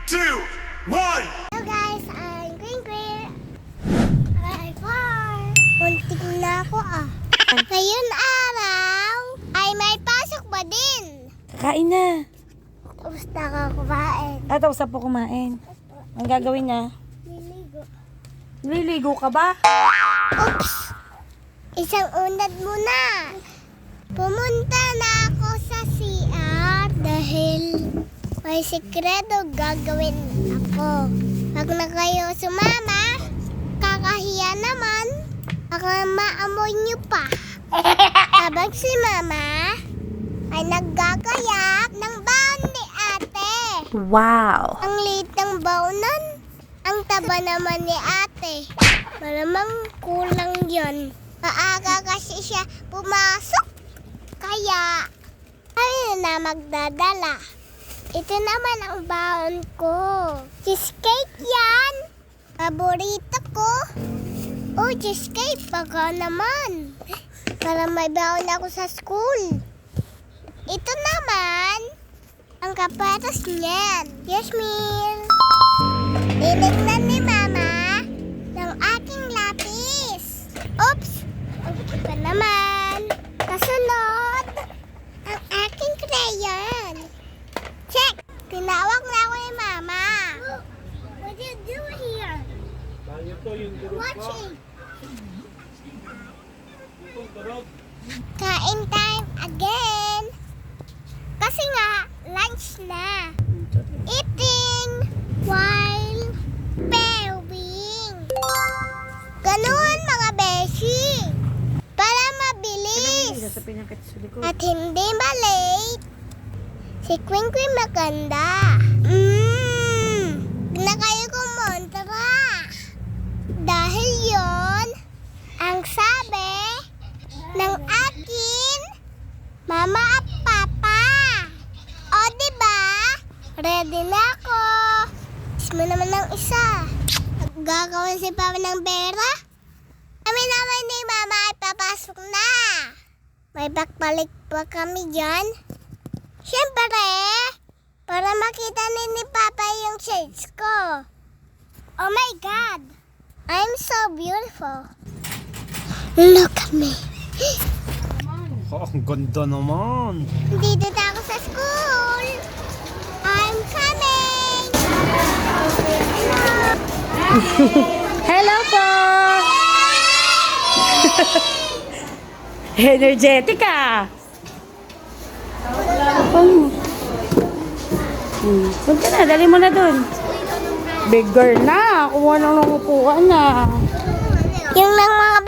2, 1. Hello guys, I'm Green. Hi, far. Muntik na ako Ngayon araw ay may pasok ba din? Kakain na. Tapos na ako kumain. Tapos na po kumain. Ang gagawin niya? Liligo. Liligo ka ba? Oops! Isang unad muna. Pumunta na ako sa CR dahil may sikreto gagawin ako. Pag na kayo sumama, kakahiya naman. Baka maamoy niyo pa. Habang si Mama ay naggagayak ng baon ni Ate. Wow! Ang liit ng baonan. Ang taba naman ni Ate. Malamang kulang yon. Maaga kasi siya pumasok. Kaya, kami na magdadala. Ito naman ang baon ko. Cheesecake yan. Paborito ko. Oh, cheesecake. Baka naman. Para may baon ako sa school. Ito naman, ang kapatas niyan. Yes, Mir. Tinignan ni Mama ng aking lapis. Oops! Okay pa naman. Kasunod, ang aking crayon. Check! Tinawag na ako ni Mama. What do you do here? Watching. Kain time again. Kasi nga, lunch na. Eating while pairing. Ganun mga beshi. Para mabilis. At hindi ma-late. Si Queen Queen maganda. Na kayo kumontra. Dahil yon ang sabi ng akin Mama at Papa. O diba? Ready na ako. Ismo naman ng isa. Gagawin si Papa ng pera? Kami naman ni Mama ay papasok na. May bakbalik pa kami dyan. Siyempre, para makita ni Papa yung shades ko. Oh my God! I'm so beautiful. Look at me. Oh, ang ganda naman. Dito na ako sa school. I'm coming. Hello po! Energetic ka! Punta na, dali mo na dun. Big girl na, kuha lang ng upuan na. Yung lang mga